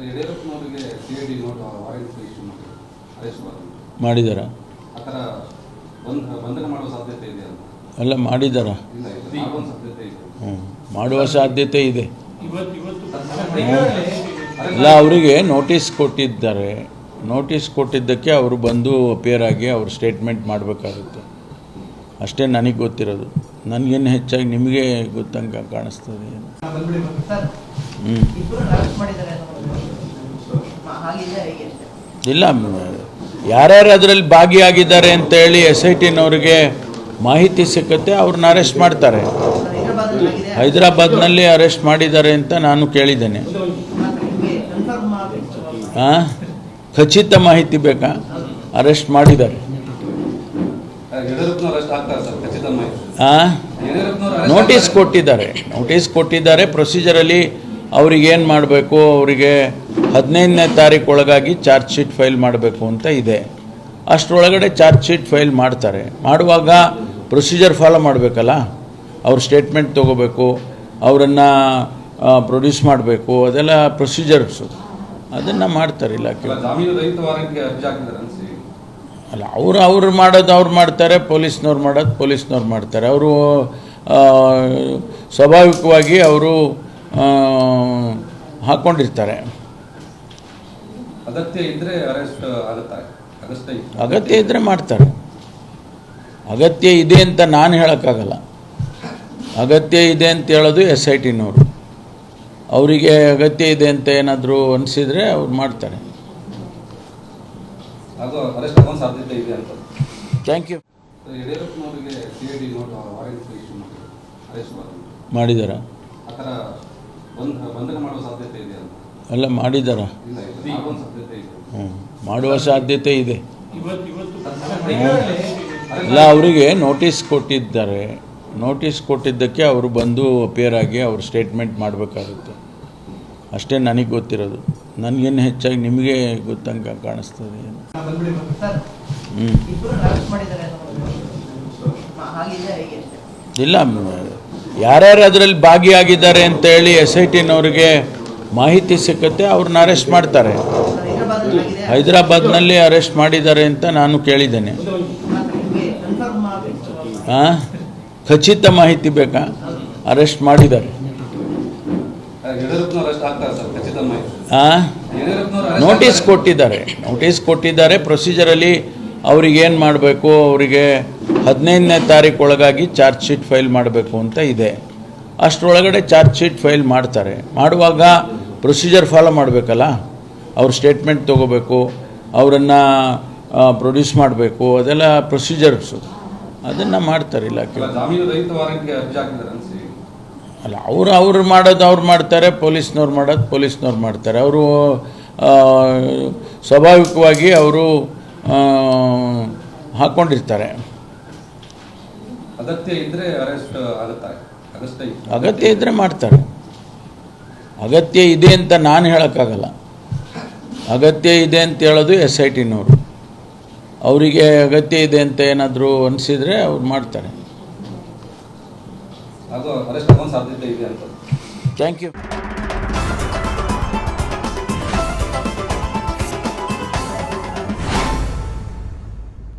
ಯಡಿಯೂರಪ್ಪನವರಿಗೆ CID note warrant issue ಮಾಡಿ arrest ಮಾಡಿದಾರ ಆ ಥರ ಬಂಧನ ಮಾಡುವ ಸಾಧ್ಯತೆ ಇದೆ ಅಂತ ಎಲ್ಲ ಮಾಡಿದಾರ ಮಾಡುವ ಸಾಧ್ಯತೆ ಇದೆ ಎಲ್ಲ ಅವರಿಗೆ ನೋಟಿಸ್ ಕೊಟ್ಟಿದ್ದಾರೆ. ನೋಟಿಸ್ ಕೊಟ್ಟಿದ್ದಕ್ಕೆ ಅವರು ಬಂದು ಅಪಿಯರ್ ಆಗಿ ಅವರು ಸ್ಟೇಟ್ಮೆಂಟ್ ಮಾಡಬೇಕಾಗುತ್ತೆ ಅಷ್ಟೇ ನನಗೆ ಗೊತ್ತಿರೋದು. ನನಗೇನು ಹೆಚ್ಚಾಗಿ ನಿಮಗೆ ಗೊತ್ತಂಗೆ ಕಾಣಿಸ್ತದೆ. ಇಲ್ಲ, ಯಾರ್ಯಾರು ಅದರಲ್ಲಿ ಭಾಗಿಯಾಗಿದ್ದಾರೆ ಅಂತೇಳಿ SITನವ್ರಿಗೆ ಮಾಹಿತಿ ಸಿಕ್ಕತ್ತೆ, ಅವ್ರನ್ನ ಅರೆಸ್ಟ್ ಮಾಡ್ತಾರೆ. ಹೈದರಾಬಾದ್ನಲ್ಲಿ ಅರೆಸ್ಟ್ ಮಾಡಿದ್ದಾರೆ ಅಂತ ನಾನು ಕೇಳಿದ್ದೇನೆ. ಖಚಿತ ಮಾಹಿತಿ ಬೇಕಾ? ಅರೆಸ್ಟ್ ಮಾಡಿದ್ದಾರೆ. ನೋಟಿಸ್ ಕೊಟ್ಟಿದ್ದಾರೆ. ಪ್ರೊಸೀಜರಲ್ಲಿ ಅವ್ರಿಗೇನು ಮಾಡಬೇಕು, ಅವರಿಗೆ 15ನೇ ತಾರೀಕು ಒಳಗಾಗಿ ಚಾರ್ಜ್ ಶೀಟ್ ಫೈಲ್ ಮಾಡಬೇಕು ಅಂತ ಇದೆ. ಅಷ್ಟರೊಳಗಡೆ ಚಾರ್ಜ್ ಶೀಟ್ ಫೈಲ್ ಮಾಡ್ತಾರೆ. ಮಾಡುವಾಗ ಪ್ರೊಸೀಜರ್ ಫಾಲೋ ಮಾಡಬೇಕಲ್ಲ. ಅವ್ರ ಸ್ಟೇಟ್ಮೆಂಟ್ ತೊಗೋಬೇಕು, ಅವರನ್ನು ಪ್ರೊಡ್ಯೂಸ್ ಮಾಡಬೇಕು, ಅದೆಲ್ಲ ಪ್ರೊಸೀಜರ್ಸು. ಅದನ್ನು ಮಾಡ್ತಾರೆ ಇಲಾಖೆ. ಅಲ್ಲ, ಅವ್ರು ಮಾಡೋದು ಅವ್ರು ಮಾಡ್ತಾರೆ, ಪೊಲೀಸ್ನವ್ರು ಮಾಡೋದು ಪೊಲೀಸ್ನವ್ರು ಮಾಡ್ತಾರೆ. ಅವರು ಸ್ವಾಭಾವಿಕವಾಗಿ ಅವರು ಹಾಕ್ಕೊಂಡಿರ್ತಾರೆ. ಅಗತ್ಯ ಇದ್ದರೆ ಮಾಡ್ತಾರೆ. ಅಗತ್ಯ ಇದೆ ಅಂತ ನಾನು ಹೇಳೋಕ್ಕಾಗಲ್ಲ. ಅಗತ್ಯ ಇದೆ ಅಂತ ಹೇಳೋದು SITನವರು. ಅವರಿಗೆ ಅಗತ್ಯ ಇದೆ ಅಂತ ಏನಾದರೂ ಅನಿಸಿದರೆ ಅವ್ರು ಮಾಡ್ತಾರೆ. Thank you. ಮಾಡಿದಾರ ಎಲ್ಲ ಮಾಡಿದಾರ ಮಾಡುವ ಸಾಧ್ಯತೆ ಇದೆ. ಎಲ್ಲ ಅವರಿಗೆ ನೋಟಿಸ್ ಕೊಟ್ಟಿದ್ದಾರೆ. ನೋಟಿಸ್ ಕೊಟ್ಟಿದ್ದಕ್ಕೆ ಅವರು ಬಂದು ಅಪಿಯರ್ ಆಗಿ ಅವರು ಸ್ಟೇಟ್ಮೆಂಟ್ ಮಾಡಬೇಕಾಗುತ್ತೆ ಅಷ್ಟೇ ನನಗೆ ಗೊತ್ತಿರೋದು. ನನಗೇನು ಹೆಚ್ಚಾಗಿ ನಿಮಗೆ ಗೊತ್ತಂಗೆ ಕಾಣಿಸ್ತದೆ. ಇಲ್ಲ, ಯಾರ್ಯಾರು ಅದರಲ್ಲಿ ಭಾಗಿಯಾಗಿದ್ದಾರೆ ಅಂತೇಳಿ SITನವ್ರಿಗೆ ಮಾಹಿತಿ ಸಿಕ್ಕತ್ತೆ, ಅವ್ರನ್ನ ಅರೆಸ್ಟ್ ಮಾಡ್ತಾರೆ. ಹೈದರಾಬಾದ್ನಲ್ಲಿ ಅರೆಸ್ಟ್ ಮಾಡಿದ್ದಾರೆ ಅಂತ ನಾನು ಕೇಳಿದ್ದೇನೆ. ಖಚಿತ ಮಾಹಿತಿ ಬೇಕಾ? ಅರೆಸ್ಟ್ ಮಾಡಿದ್ದಾರೆ. ನೋಟಿಸ್ ಕೊಟ್ಟಿದ್ದಾರೆ. ಪ್ರೊಸೀಜರಲ್ಲಿ ಅವ್ರಿಗೇನು ಮಾಡಬೇಕು, ಅವರಿಗೆ 15ನೇ ತಾರೀಕು ಒಳಗಾಗಿ ಚಾರ್ಜ್ ಶೀಟ್ ಫೈಲ್ ಮಾಡಬೇಕು ಅಂತ ಇದೆ. ಅಷ್ಟರೊಳಗಡೆ ಚಾರ್ಜ್ ಶೀಟ್ ಫೈಲ್ ಮಾಡ್ತಾರೆ. ಮಾಡುವಾಗ ಪ್ರೊಸೀಜರ್ ಫಾಲೋ ಮಾಡಬೇಕಲ್ಲ. ಅವ್ರ ಸ್ಟೇಟ್ಮೆಂಟ್ ತೊಗೋಬೇಕು, ಅವರನ್ನು ಪ್ರೊಡ್ಯೂಸ್ ಮಾಡಬೇಕು, ಅದೆಲ್ಲ ಪ್ರೊಸೀಜರ್ಸು. ಅದನ್ನು ಮಾಡ್ತಾರೆ ಇಲಾಖೆ. ಅಲ್ಲ, ಅವ್ರು ಮಾಡೋದು ಅವ್ರು ಮಾಡ್ತಾರೆ, ಪೊಲೀಸ್ನವ್ರು ಮಾಡೋದು ಪೊಲೀಸ್ನವ್ರು ಮಾಡ್ತಾರೆ. ಅವರು ಸ್ವಾಭಾವಿಕವಾಗಿ ಅವರು ಹಾಕ್ಕೊಂಡಿರ್ತಾರೆ. ಅಗತ್ಯ ಇದ್ದರೆ ಮಾಡ್ತಾರೆ. ಅಗತ್ಯ ಇದೆ ಅಂತ ನಾನು ಹೇಳೋಕ್ಕಾಗಲ್ಲ. ಅಗತ್ಯ ಇದೆ ಅಂತ ಹೇಳೋದು SITನವರು. ಅವರಿಗೆ ಅಗತ್ಯ ಇದೆ ಅಂತ ಏನಾದರೂ ಅನಿಸಿದರೆ ಅವ್ರು ಮಾಡ್ತಾರೆ. Thank you.